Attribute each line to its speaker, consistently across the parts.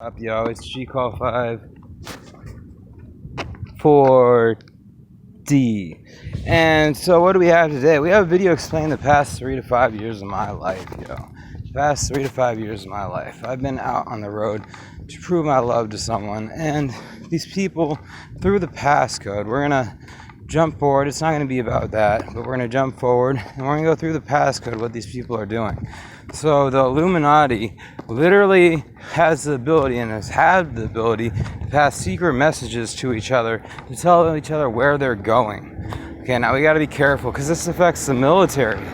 Speaker 1: Up, yo, it's G Call 5 4D. And so what do we have today? We have a video explaining the past 3 to 5 years of my life, yo. Past 3 to 5 years of my life. I've been out on the road to prove my love to someone, and these people, through the passcode, we're gonna jump forward. It's not gonna be about that, but we're gonna jump forward and we're gonna go through the passcode, what these people are doing. So the Illuminati literally has the ability and has had the ability to pass secret messages to each other, to tell each other where they're going. Okay, now we gotta be careful because this affects the military.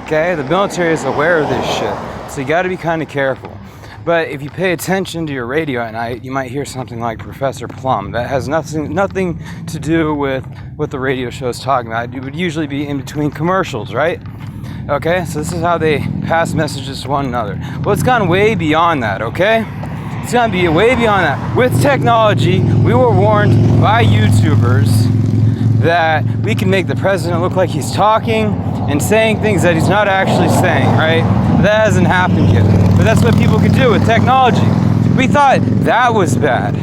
Speaker 1: Okay, the military is aware of this shit, so you gotta be kind of careful. But if you pay attention to your radio at night, you might hear something like Professor Plum. That has nothing to do with what the radio show is talking about. It would usually be in between commercials, right? Okay, so this is how they pass messages to one another. Well, it's gone way beyond that, okay? It's gonna be way beyond that. With technology, we were warned by YouTubers that we can make the president look like he's talking and saying things that he's not actually saying, right? But that hasn't happened yet. But that's what people could do with technology. We thought that was bad.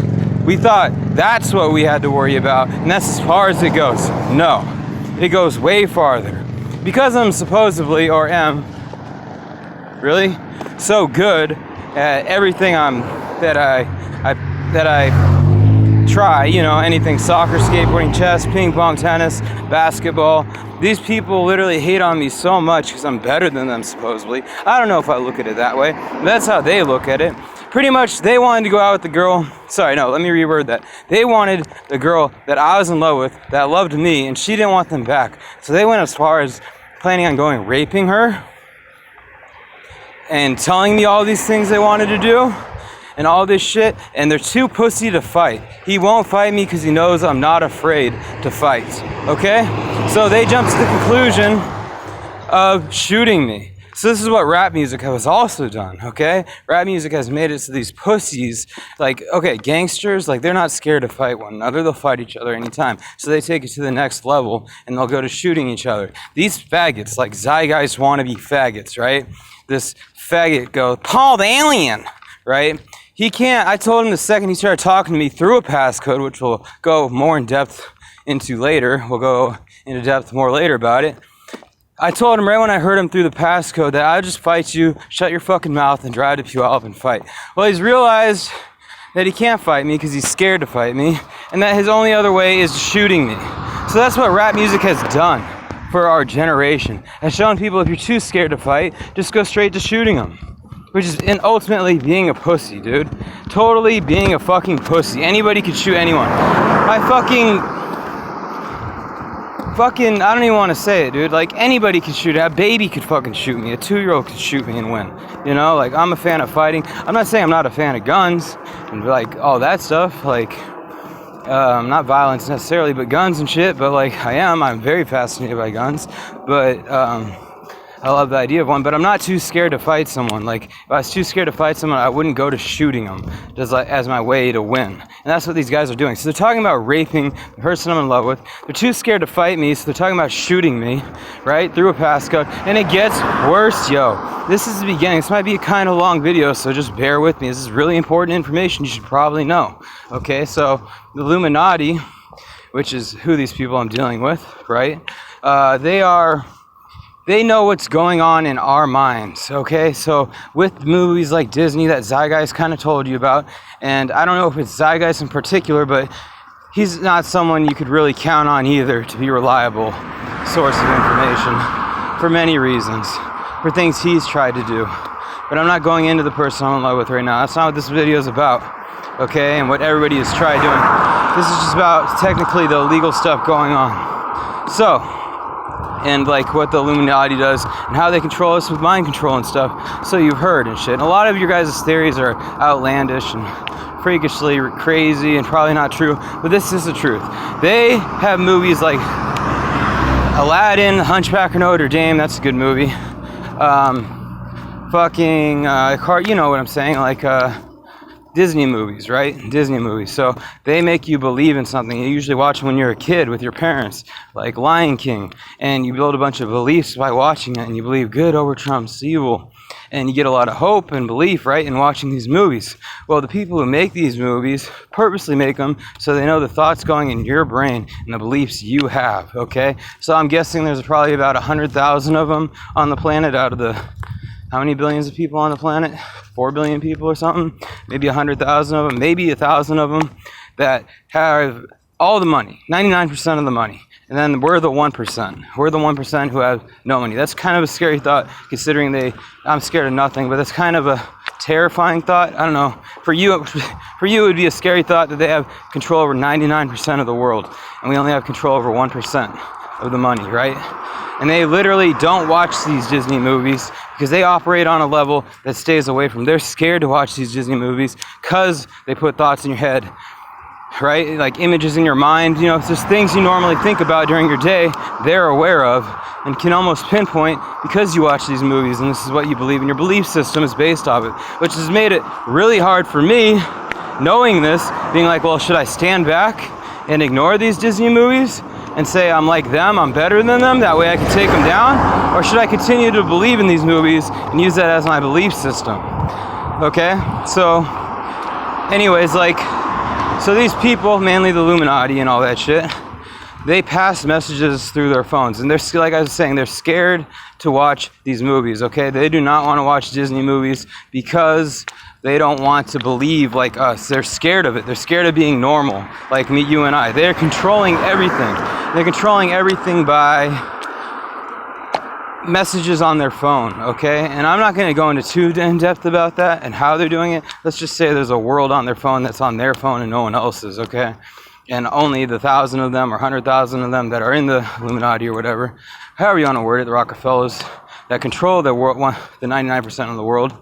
Speaker 1: We thought that's what we had to worry about, and that's as far as it goes. No, it goes way farther. Because I'm supposedly, or am, really, so good at everything that I try, you know, anything, soccer, skateboarding, chess, ping pong, tennis, basketball. These people literally hate on me so much because I'm better than them, supposedly. I don't know if I look at it that way, but that's how they look at it. Pretty much, they wanted to go out with the girl, sorry, no, let me reword that. They wanted the girl that I was in love with, that loved me, and she didn't want them back. So they went as far as planning on going raping her and telling me all these things they wanted to do and all this shit, and they're too pussy to fight. He won't fight me because he knows I'm not afraid to fight, okay? So they jumped to the conclusion of shooting me. So this is what rap music has also done, okay? Rap music has made it so these pussies, like, okay, gangsters, like, they're not scared to fight one another. They'll fight each other anytime. So they take it to the next level, and they'll go to shooting each other. These faggots, like Zeitgeist wannabe faggots, right? This faggot goes, Paul the alien, right? He can't, I told him the second he started talking to me through a passcode, which we'll go more in depth into later. We'll go into depth more later about it. I told him right when I heard him through the passcode that I'll just fight you, shut your fucking mouth, and drive to Puyallup and fight. Well, he's realized that he can't fight me because he's scared to fight me, and that his only other way is shooting me. So that's what rap music has done for our generation. Has shown people if you're too scared to fight, just go straight to shooting them. Which is ultimately being a pussy, dude. Totally being a fucking pussy. Anybody could shoot anyone. I don't even want to say it, dude. Like, anybody could shoot. A baby could fucking shoot me. A 2-year-old could shoot me and win. You know, like, I'm a fan of fighting. I'm not saying I'm not a fan of guns and, like, all that stuff. Like, not violence necessarily, but guns and shit. But, like, I'm very fascinated by guns. But, I love the idea of one, but I'm not too scared to fight someone. Like, if I was too scared to fight someone, I wouldn't go to shooting them just like as my way to win. And that's what these guys are doing. So they're talking about raping the person I'm in love with. They're too scared to fight me, so they're talking about shooting me, right, through a passcode. And it gets worse, yo. This is the beginning. This might be a kind of long video, so just bear with me. This is really important information you should probably know. Okay, so the Illuminati, which is who these people I'm dealing with, right, they know what's going on in our minds, okay? So with movies like Disney that Zeitgeist kind of told you about, and I don't know if it's Zeitgeist in particular, but he's not someone you could really count on either to be a reliable source of information for many reasons, for things he's tried to do. But I'm not going into the person I'm in love with right now. That's not what this video is about, okay? And what everybody has tried doing. This is just about technically the illegal stuff going on. So, and like what the Illuminati does and how they control us with mind control and stuff. So you've heard and shit. And a lot of your guys' theories are outlandish and freakishly crazy and probably not true, but this is the truth. They have movies like Aladdin, Hunchback of Notre Dame, that's a good movie. You know what I'm saying, like Disney movies, right? Disney movies. So they make you believe in something. You usually watch them when you're a kid with your parents, like Lion King, and you build a bunch of beliefs by watching it, and you believe good over trumps evil. And you get a lot of hope and belief, right, in watching these movies. Well, the people who make these movies purposely make them so they know the thoughts going in your brain and the beliefs you have, okay? So I'm guessing there's probably about 100,000 of them on the planet out of the, how many billions of people on the planet? 4 billion people or something? Maybe 100,000 of them, maybe 1,000 of them that have all the money, 99% of the money. And then we're the 1%. We're the 1% who have no money. That's kind of a scary thought, considering I'm scared of nothing, but that's kind of a terrifying thought. I don't know. For you, it would be a scary thought that they have control over 99% of the world, and we only have control over 1% of the money, right? And they literally don't watch these Disney movies because they operate on a level that stays away from. They're scared to watch these Disney movies because they put thoughts in your head, right? Like images in your mind, you know, it's just things you normally think about during your day, they're aware of and can almost pinpoint because you watch these movies and this is what you believe, and your belief system is based off it, which has made it really hard for me, knowing this, being like, well, should I stand back and ignore these Disney movies and say I'm like them, I'm better than them, that way I can take them down? Or should I continue to believe in these movies and use that as my belief system? Okay, so anyways, so these people, mainly the Illuminati and all that shit, they pass messages through their phones. And they're, like I was saying, they're scared to watch these movies, okay? They do not want to watch Disney movies because they don't want to believe like us. They're scared of it. They're scared of being normal, like me, you, and I. They're controlling everything. They're controlling everything by messages on their phone, okay? And I'm not going to go into too in-depth about that and how they're doing it. Let's just say there's a world on their phone that's on their phone and no one else's, okay? And only the 1,000 of them or 100,000 of them that are in the Illuminati or whatever, however you want to word it, the Rockefellers, that control the world, the 99% of the world,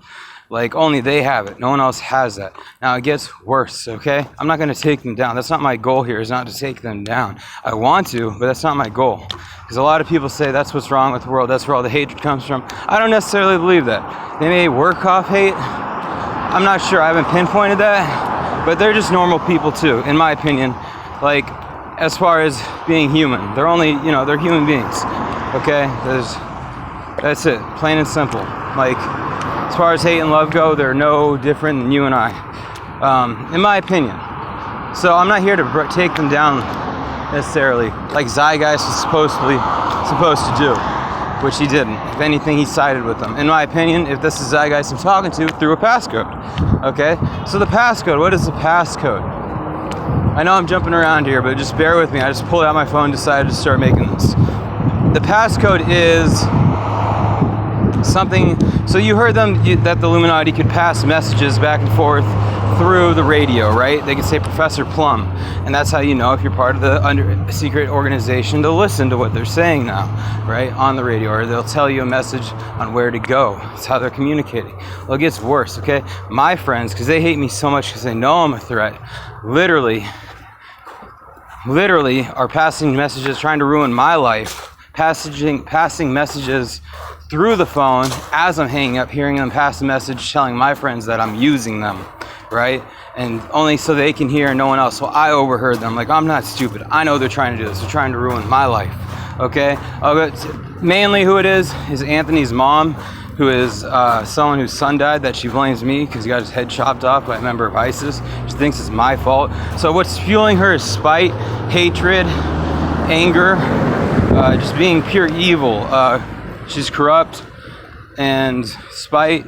Speaker 1: like only they have it. No one else has that. Now it gets worse, okay? I'm not going to take them down. That's not my goal here, is not to take them down. I want to, but that's not my goal. Because a lot of people say that's what's wrong with the world. That's where all the hatred comes from. I don't necessarily believe that. They may work off hate. I'm not sure. I haven't pinpointed that. But they're just normal people too, in my opinion. Like, as far as being human. They're only, you know, they're human beings. Okay? That's it. Plain and simple. Like, as far as hate and love go, they're no different than you and I. In my opinion. So I'm not here to take them down necessarily, like Zeitgeist was supposed to do, which he didn't. If anything, he sided with them. In my opinion, if this is Zeitgeist I'm talking to, through a passcode. Okay? So the passcode, what is the passcode? I know I'm jumping around here, but just bear with me. I just pulled out my phone and decided to start making this. The passcode is something, so you heard that the Illuminati could pass messages back and forth through the radio, right? They could say Professor Plum, and that's how you know if you're part of the secret organization, to listen to what they're saying now, right, on the radio, or they'll tell you a message on where to go. That's how they're communicating. Well, it gets worse, okay? My friends, because they hate me so much because they know I'm a threat, literally are passing messages, trying to ruin my life, passing messages through the phone as I'm hanging up, hearing them pass a message telling my friends that I'm using them, right? And only so they can hear and no one else. So I overheard them. Like, I'm not stupid. I know they're trying to do this. They're trying to ruin my life, okay? Mainly who it is Anthony's mom, who is someone whose son died, that she blames me because he got his head chopped off by a member of ISIS. She thinks it's my fault. So what's fueling her is spite, hatred, anger, just being pure evil. She's corrupt, and spite